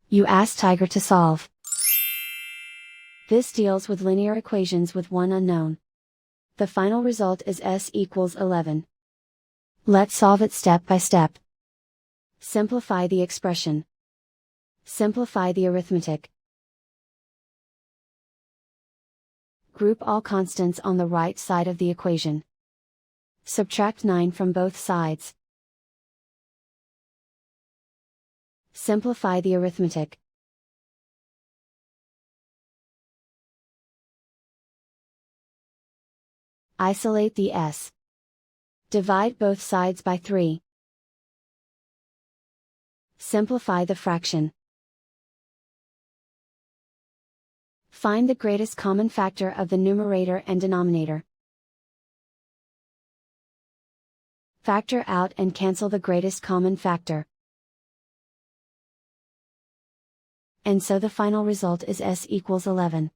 You ask Tiger to solve. This deals with linear equations with one unknown. The final result is s equals 11. Let's solve it step by step. Simplify the expression. Simplify the arithmetic. Group all constants on the right side of the equation. Subtract 9 from both sides. Simplify the arithmetic. Isolate the s. Divide both sides by 3. Simplify the fraction. Find the greatest common factor of the numerator and denominator. Factor out and cancel the greatest common factor. And so the final result is s equals 11.